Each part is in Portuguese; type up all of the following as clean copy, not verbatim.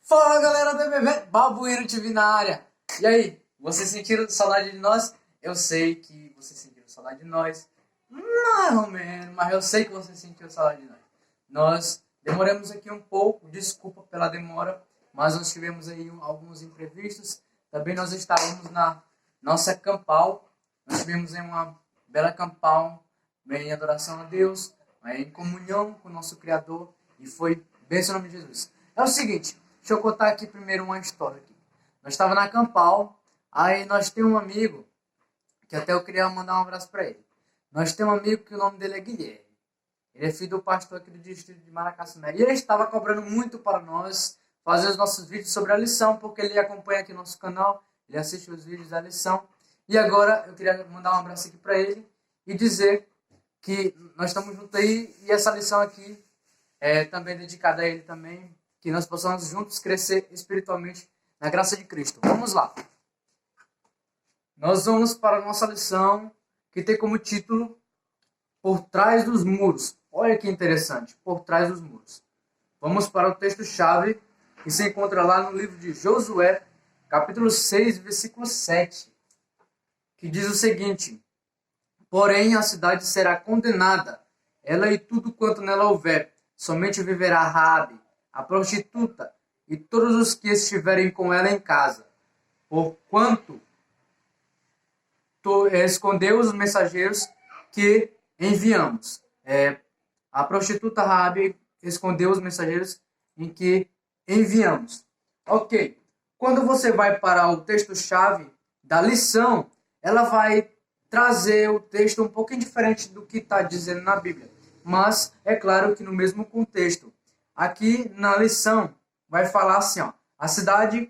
Fala galera do MV, Babuíno TV na área. E aí, vocês sentiram saudade de nós? Eu sei que vocês sentiram saudade de nós. Mais ou menos, mas eu sei que vocês sentiram saudade de nós. Nós demoramos aqui um pouco, desculpa pela demora, mas nós tivemos aí alguns imprevistos. Também nós estávamos na nossa campal. Nós tivemos aí uma bela campal, bem em adoração a Deus, em comunhão com o nosso Criador. E foi bênção no nome de Jesus. É o seguinte, deixa eu contar aqui primeiro uma história aqui. Nós estávamos na campal, aí nós temos um amigo, que até eu queria mandar um abraço para ele. Nós temos um amigo que o nome dele é Guilherme. Ele é filho do pastor aqui do distrito de Maracaçumé. E ele estava cobrando muito para nós fazer os nossos vídeos sobre a lição, porque ele acompanha aqui nosso canal, ele assiste os vídeos da lição. E agora eu queria mandar um abraço aqui para ele e dizer que nós estamos juntos aí e essa lição aqui é também dedicada a ele também, que nós possamos juntos crescer espiritualmente na graça de Cristo. Vamos lá. Nós vamos para a nossa lição, que tem como título Por Trás dos Muros. Olha que interessante, Por Trás dos Muros. Vamos para o texto-chave, que se encontra lá no livro de Josué, capítulo 6, versículo 7, que diz o seguinte: Porém a cidade será condenada, ela e tudo quanto nela houver, somente viverá Raabe, a prostituta, e todos os que estiverem com ela em casa, porquanto escondeu os mensageiros que enviamos. A prostituta Raabe escondeu os mensageiros em que enviamos. Ok. Quando você vai para o texto-chave da lição, ela vai trazer o texto um pouquinho diferente do que está dizendo na Bíblia. Mas é claro que no mesmo contexto. Aqui na lição vai falar assim, ó, a cidade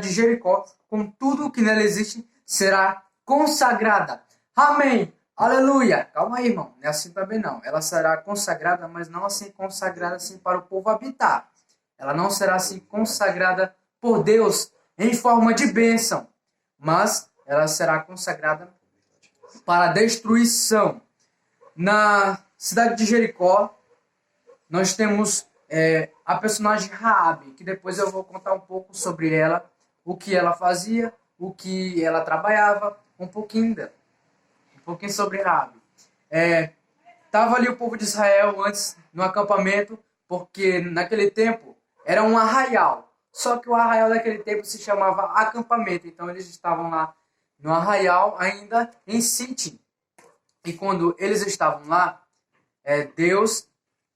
de Jericó, com tudo o que nela existe, será consagrada. Amém. Aleluia. Calma aí, irmão. Não é assim também não. Ela será consagrada, mas não assim consagrada assim para o povo habitar. Ela não será assim consagrada por Deus em forma de bênção, mas ela será consagrada para destruição. Na cidade de Jericó, nós temos a personagem Raabe, que depois eu vou contar um pouco sobre ela, o que ela fazia, o que ela trabalhava, um pouquinho sobre Raabe. Estava ali o povo de Israel antes no acampamento, porque naquele tempo era um arraial. Só que o arraial daquele tempo se chamava acampamento. Então eles estavam lá no arraial ainda em Sitim. E quando eles estavam lá, Deus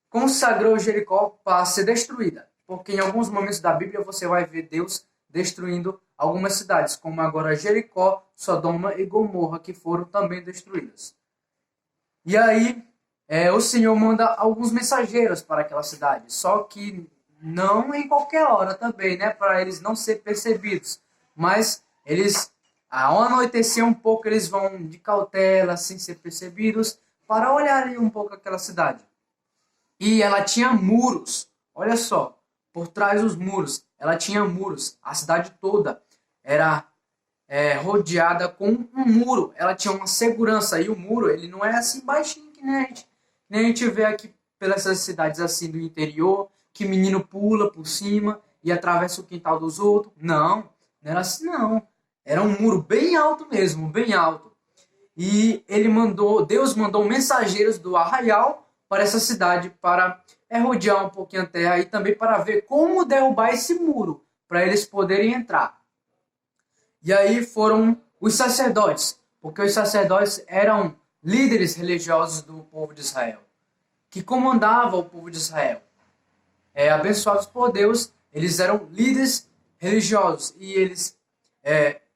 consagrou Jericó para ser destruída. Porque em alguns momentos da Bíblia você vai ver Deus destruindo algumas cidades, como agora Jericó, Sodoma e Gomorra, que foram também destruídas. E aí o Senhor manda alguns mensageiros para aquela cidade, só que não em qualquer hora também, né, para eles não serem percebidos. Mas eles, ao anoitecer um pouco, eles vão de cautela, sem ser percebidos, para olhar um pouco aquela cidade. E ela tinha muros, olha só, por trás dos muros, ela tinha muros, a cidade toda era rodeada com um muro, ela tinha uma segurança, e o muro, ele não é assim baixinho que nem a gente vê aqui pelas cidades assim do interior, que menino pula por cima e atravessa o quintal dos outros. Não era assim não, era um muro bem alto mesmo, bem alto. E Deus mandou mensageiros do arraial para essa cidade para rodear um pouquinho a terra e também para ver como derrubar esse muro, para eles poderem entrar. E aí foram os sacerdotes, porque os sacerdotes eram líderes religiosos do povo de Israel, que comandavam o povo de Israel. Abençoados por Deus, eles eram líderes religiosos e eles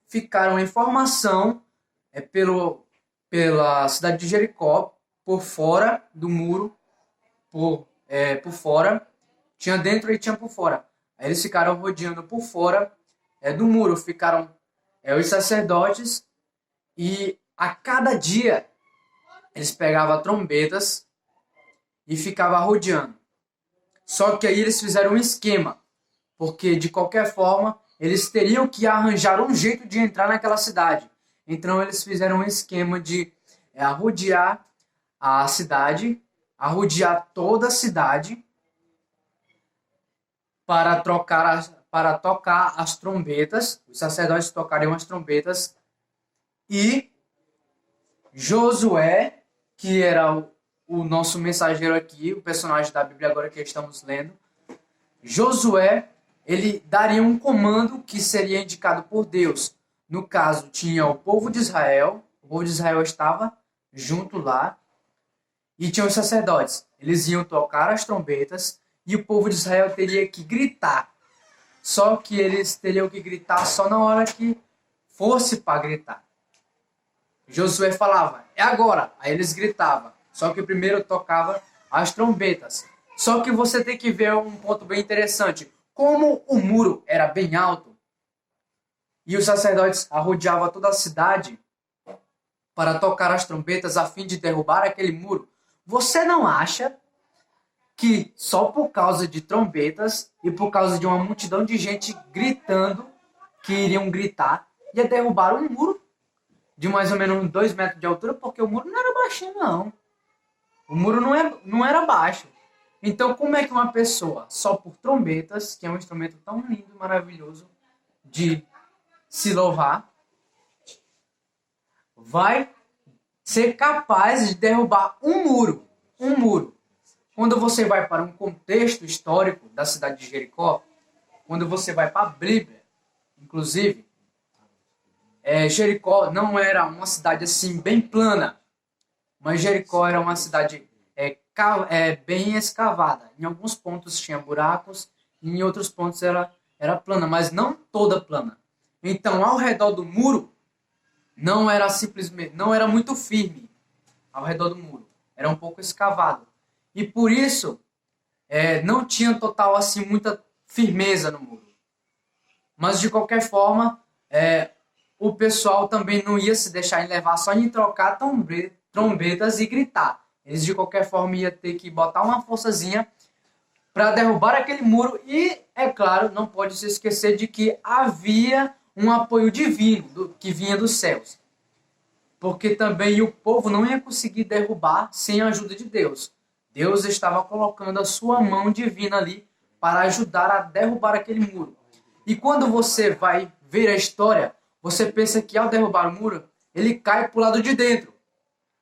ficaram em formação pela cidade de Jericó, por fora do muro, por fora, tinha dentro e tinha por fora. Aí eles ficaram rodeando por fora do muro, ficaram os sacerdotes, e a cada dia eles pegavam trombetas e ficavam rodeando. Só que aí eles fizeram um esquema, porque de qualquer forma eles teriam que arranjar um jeito de entrar naquela cidade. Então eles fizeram um esquema de arrodear a cidade, arrodear toda a cidade, para tocar as trombetas, os sacerdotes tocariam as trombetas, e Josué, que era o nosso mensageiro aqui, o personagem da Bíblia agora que estamos lendo, Josué, ele daria um comando que seria indicado por Deus. No caso, tinha o povo de Israel estava junto lá, e tinha os sacerdotes. Eles iam tocar as trombetas, e o povo de Israel teria que gritar. Só que eles teriam que gritar só na hora que fosse para gritar. Josué falava, é agora. Aí eles gritavam. Só que primeiro tocava as trombetas. Só que você tem que ver um ponto bem interessante. Como o muro era bem alto, e os sacerdotes arrodeavam toda a cidade para tocar as trombetas a fim de derrubar aquele muro, você não acha que só por causa de trombetas e por causa de uma multidão de gente gritando, que iriam gritar, ia derrubar um muro de mais ou menos 2 metros de altura, porque o muro não era baixinho, não. O muro não era baixo. Então, como é que uma pessoa, só por trombetas, que é um instrumento tão lindo e maravilhoso de se louvar, vai ser capaz de derrubar um muro? Um muro. Quando você vai para um contexto histórico da cidade de Jericó, quando você vai para a Bíblia, inclusive, Jericó não era uma cidade assim bem plana, mas Jericó era uma cidade bem escavada. Em alguns pontos tinha buracos, e em outros pontos era plana, mas não toda plana. Então, ao redor do muro, não era muito firme ao redor do muro, era um pouco escavado. E por isso, não tinha total assim muita firmeza no muro. Mas de qualquer forma, o pessoal também não ia se deixar levar só em trocar trombetas e gritar. Eles de qualquer forma iam ter que botar uma forçazinha para derrubar aquele muro. E, é claro, não pode se esquecer de que havia um apoio divino que vinha dos céus. Porque também o povo não ia conseguir derrubar sem a ajuda de Deus. Deus estava colocando a sua mão divina ali para ajudar a derrubar aquele muro. E quando você vai ver a história, você pensa que ao derrubar o muro, ele cai para o lado de dentro.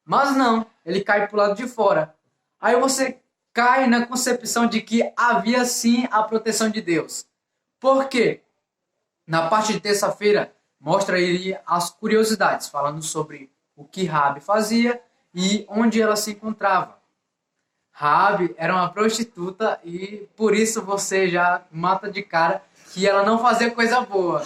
Mas não, ele cai para o lado de fora. Aí você cai na concepção de que havia sim a proteção de Deus. Por quê? Na parte de terça-feira, mostra aí as curiosidades, falando sobre o que Raabe fazia e onde ela se encontrava. Raabe era uma prostituta e por isso você já mata de cara que ela não fazia coisa boa.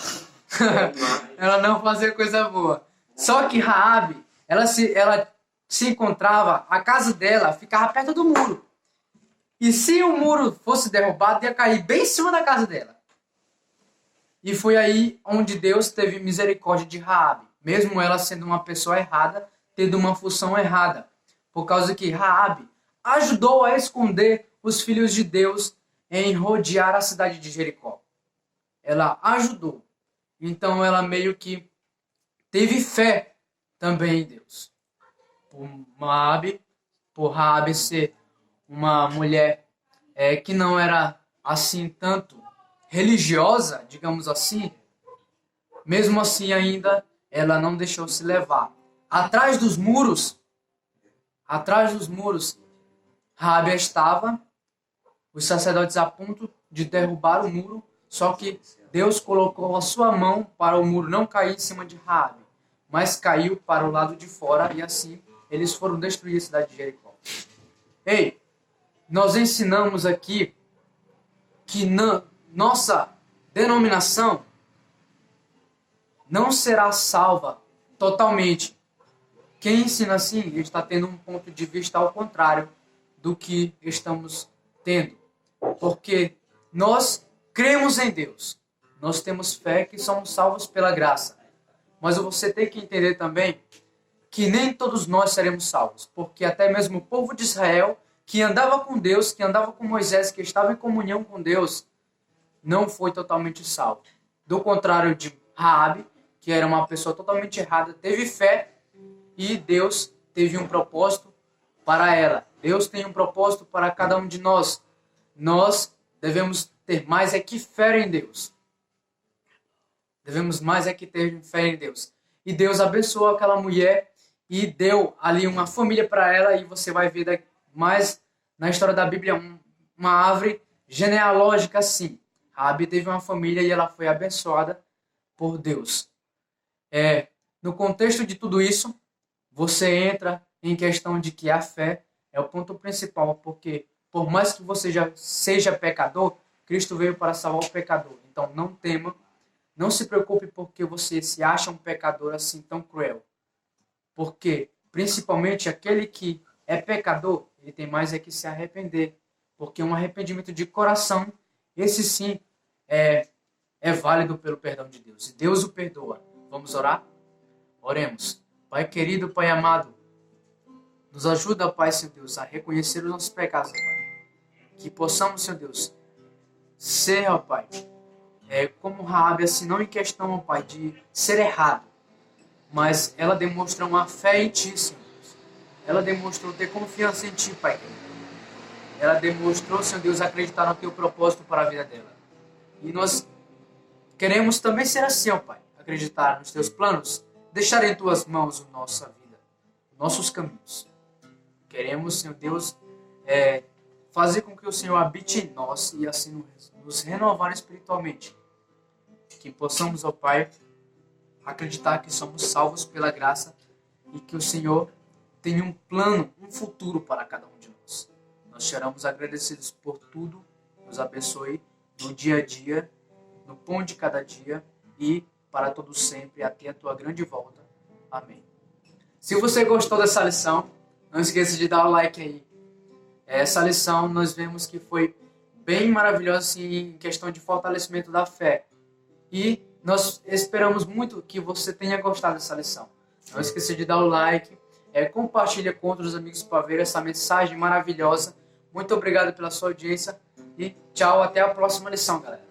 Ela não fazia coisa boa. Só que Raabe, ela se encontrava, a casa dela ficava perto do muro. E se o muro fosse derrubado, ia cair bem em cima da casa dela. E foi aí onde Deus teve misericórdia de Raabe, mesmo ela sendo uma pessoa errada, tendo uma função errada, por causa que Raabe ajudou a esconder os filhos de Deus em rodear a cidade de Jericó. Ela ajudou. Então ela meio que teve fé também em Deus. Por Raabe ser uma mulher que não era assim tanto religiosa, digamos assim, mesmo assim ainda ela não deixou se levar. Atrás dos muros, Raabe estava, os sacerdotes a ponto de derrubar o muro, só que Deus colocou a sua mão para o muro não cair em cima de Raabe, mas caiu para o lado de fora e assim eles foram destruir a cidade de Jericó. Ei, nós ensinamos aqui que nossa denominação não será salva totalmente. Quem ensina assim está tendo um ponto de vista ao contrário do que estamos tendo. Porque nós cremos em Deus. Nós temos fé que somos salvos pela graça. Mas você tem que entender também que nem todos nós seremos salvos. Porque até mesmo o povo de Israel, que andava com Deus, que andava com Moisés, que estava em comunhão com Deus, não foi totalmente salvo. Do contrário de Raabe, que era uma pessoa totalmente errada, teve fé e Deus teve um propósito para ela. Deus tem um propósito para cada um de nós. Nós devemos ter mais é que fé em Deus. Devemos mais é que ter fé em Deus. E Deus abençoou aquela mulher e deu ali uma família para ela. E você vai ver mais na história da Bíblia uma árvore genealógica assim. Raabe teve uma família e ela foi abençoada por Deus. No contexto de tudo isso, você entra em questão de que a fé é o ponto principal, porque por mais que você já seja pecador, Cristo veio para salvar o pecador. Então não tema, não se preocupe porque você se acha um pecador assim tão cruel. Porque principalmente aquele que é pecador, ele tem mais é que se arrepender. Porque um arrependimento de coração, esse sim é válido pelo perdão de Deus. E Deus o perdoa. Vamos orar? Oremos. Pai querido, Pai amado, nos ajuda, Pai, Senhor Deus, a reconhecer os nossos pecados, Pai. Que possamos, Senhor Deus, ser, ó Pai, como Raabe, assim, não em questão, ó Pai, de ser errado, mas ela demonstrou uma fé em Ti, Senhor Deus. Ela demonstrou ter confiança em Ti, Pai querido. Ela demonstrou, Senhor Deus, acreditar no Teu propósito para a vida dela. E nós queremos também ser assim, ó Pai, acreditar nos Teus planos, deixar em Tuas mãos a nossa vida, nossos caminhos. Queremos, Senhor Deus, fazer com que o Senhor habite em nós e assim nos renovar espiritualmente. Que possamos, ó Pai, acreditar que somos salvos pela graça e que o Senhor tem um plano, um futuro para cada um de nós. Nós seremos agradecidos por tudo. Nos abençoe no dia a dia, no pão de cada dia e para todo sempre, até a Tua grande volta. Amém. Se você gostou dessa lição, não esqueça de dar o like aí. Essa lição nós vemos que foi bem maravilhosa assim, em questão de fortalecimento da fé. E nós esperamos muito que você tenha gostado dessa lição. Não esqueça de dar o like, compartilha com outros amigos para ver essa mensagem maravilhosa. Muito obrigado pela sua audiência e tchau, até a próxima lição, galera.